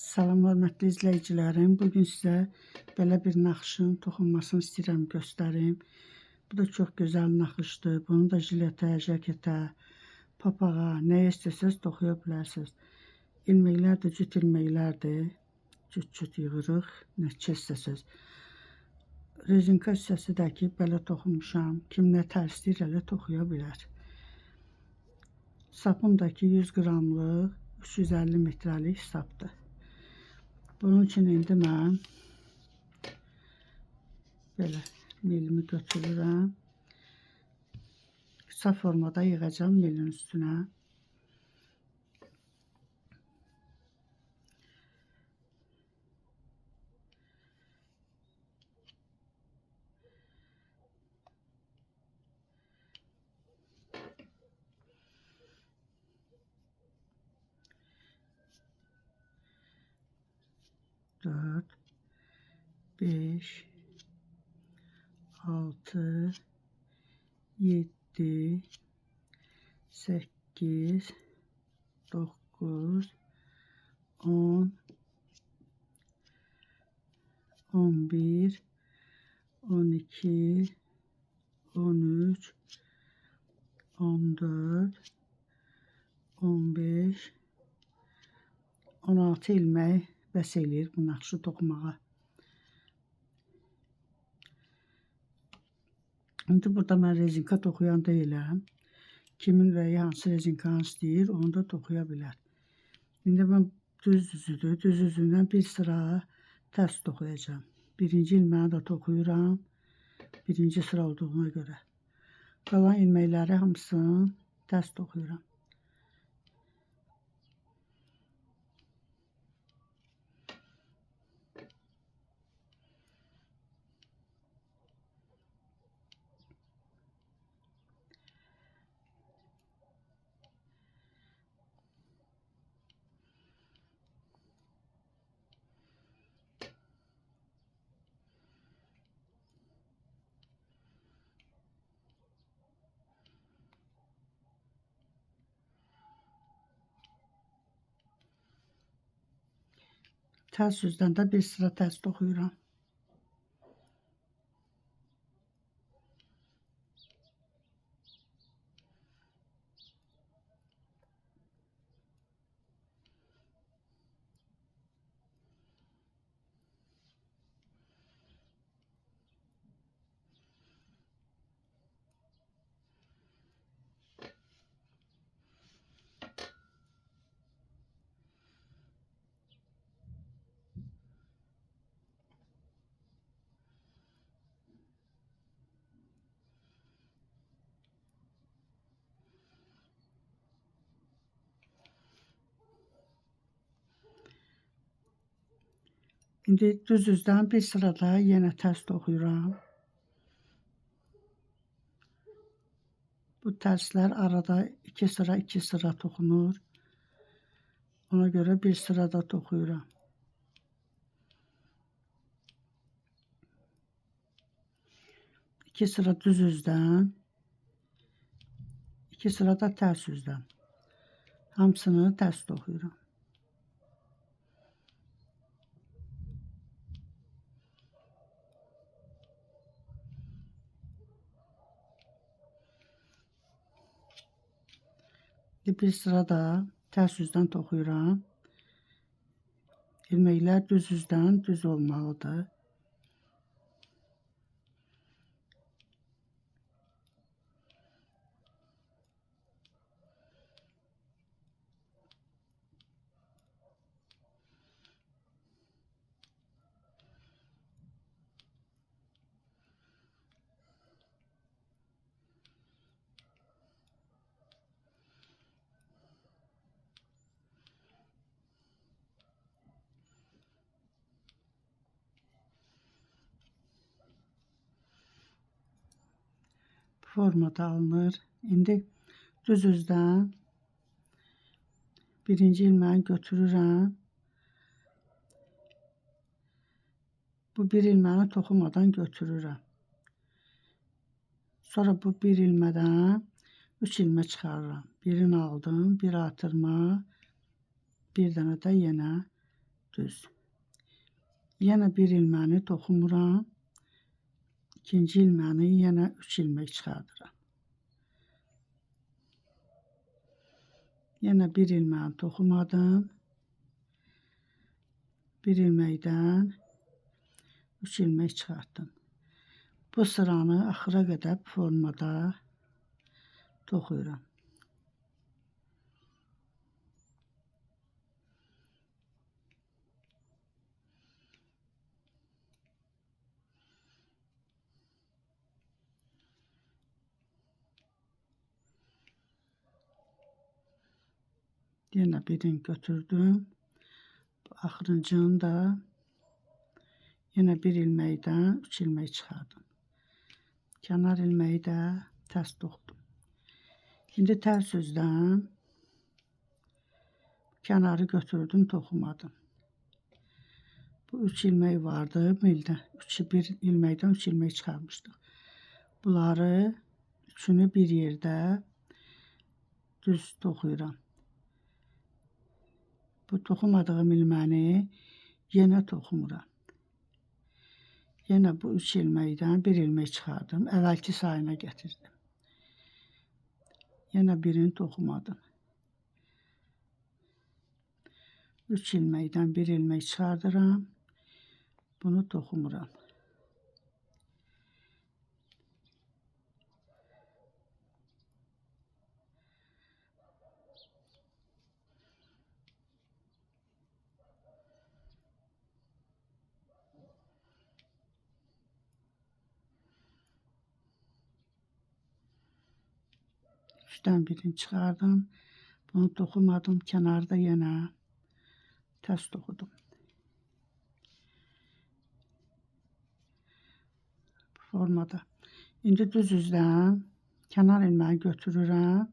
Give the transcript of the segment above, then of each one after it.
Salam hörmətli izləyicilərim. Bugün sizə belə bir naxışın toxunmasını istəyirəm göstərim. Bu da çox gözəl naxışdır. Bunu da jiletə, jaketə, papağa, nəyə istəsəz toxuya bilərsiniz. İlməklər də cüt ilməklərdir. Cüt yığırıq, neçə istəsəz. Rezinka hissəsi də ki, belə toxunmuşam. Kim nə tərsləyir, elə toxuya bilər. Sapım da ki, 100 qramlıq, 350 metrəlik sapdır. Bunun üçün indi mən belə milimi götürürəm. Kısa formada yığacağım milin üstünə. Dört, 5, 6, 7, 8, 9, 10, 11, 12, 13, 14, 15, 16 ilmək bəs eləyir bu naxışı toxumağa. İndi burada mən rezinka toxuyan deyiləm. Kimin ürəyi hansı rezinkanı istəyir, onu da toxuya bilər. İndi mən düz üzündən bir sıra tərs toxuyacağım. Birinci ilməyi də toxuyuram. Birinci sıra olduğuna görə. Qalan ilməkləri hamısını tərs toxuyuram. Tərs üzdən də bir sıra tərs toxuyuram. İndi düz üzdən bir sırada yenə tərs toxuyuram. Bu tərslər arada iki sıra toxunur. Ona görə bir sırada toxuyuram. İki sıra düz üzdən, iki sıra da tərs üzdən. Hamısını tərs toxuyuram. Bir sıra da tərs üzdən toxuyuram. İlməklər düz üzdən düz olmalıdır. Formada alınır. İndi düz üzdən birinci ilməyi götürürəm. Bu bir ilməni toxumadan götürürəm. Sonra bu bir ilmədən 3 ilmə çıxarıram. Birini aldım, bir artırma, bir dənə də yenə düz. Yenə bir ilməni toxumuram. İkinci ilməni yenə 3 ilmək çıxardıram. Yenə bir ilməni toxumadım. Bir ilməkdən 3 ilmək çıxartdım. Bu sıranı axıra qədər bu formada toxuyuram. Yenə birini götürdüm. Axırıncını da yenə bir ilməkdən 3 ilmək çıxardım. Kənar ilməyi də tərs toxudum. İndi tərs üzdən kənarı götürdüm, toxumadım. Bu 3 ilmək vardı mildə. Bir ilməkdən 3 ilmək çıxarmışdıq. Bunları üçünü bir yerdə düz toxuyuram. Bu toxumadığım ilməni yenə toxumuram. Yenə bu 3 ilməkdən bir ilmək çıxardım. Əvvəlki sayına gətirdim. Yenə birini toxumadım. 3 ilməkdən bir ilmək çıxardıram. Bunu toxumuram. Üçdən birini çıxardım. Bunu toxumadım. Kənarda yenə tərs toxudum. Bu formada. İndi düz üzdən kənar ilməyi götürürəm.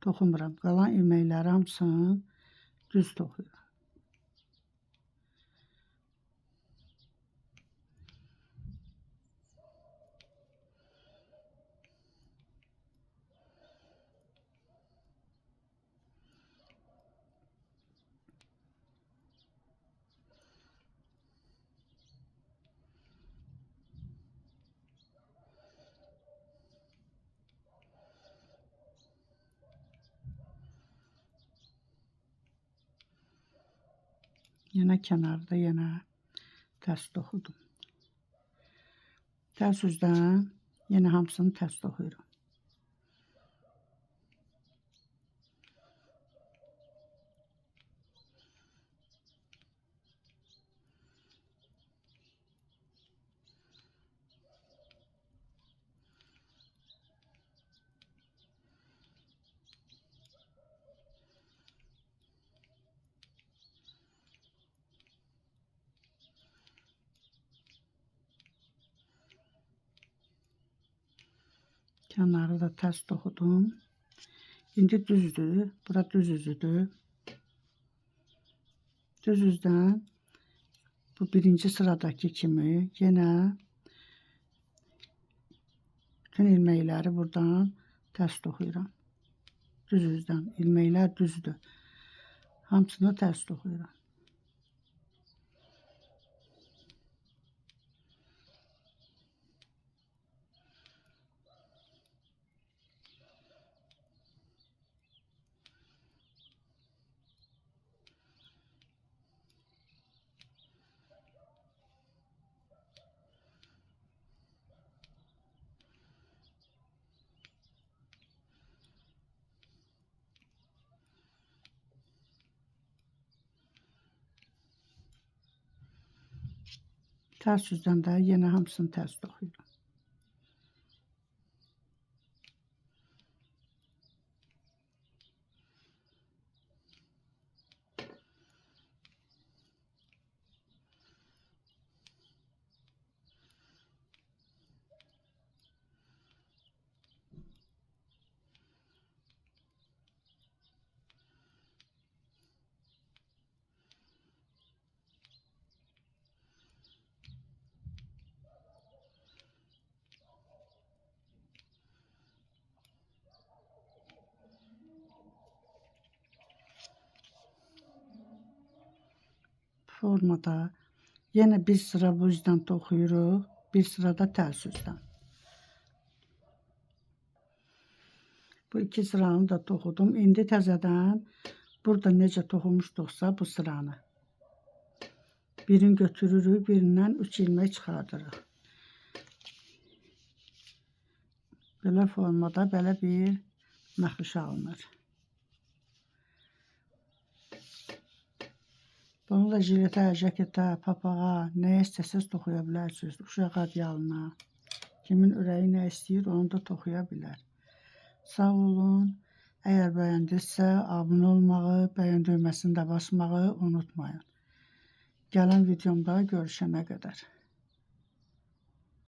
Toxumuram. Qalan ilməkləri hamısını düz toxuyuram. Yenə kənarda yenə tərs toxudum. Tərs üzdən yenə hamısını tərs toxuyuram. Kənarı da tərs toxudum. İndi düzdür. Bura düz üzüdür. Düz üzdən bu birinci sıradakı kimi yenə bütün ilməkləri buradan tərs toxuyuram. Düz üzdən. İlməklər düzdür. Hamısını tərs toxuyuram. Tərs üzdən də yenə hamısını tərs toxuyuram. formada. Yenə bir sıra bu üzdən toxuyuruq, bir sıra da tərs üzdən. Bu iki sıranı da toxudum. İndi təzədən burada necə toxumuşduqsa bu sıranı. Birini götürürük, birindən 3 ilmək çıxardırıq. Belə formada belə bir naxış alınır. Bunu da jiletə, jaketə, papağa, nəyə istəsəz toxuya bilərsiniz. Uşaq adyalına, kimin ürəyi nə istəyir, onu da toxuya bilər. Sağ olun. Əgər bəyəndinizsə, abunə olmağı, bəyən düyməsini də basmağı unutmayın. Gələn videomda görüşənə qədər.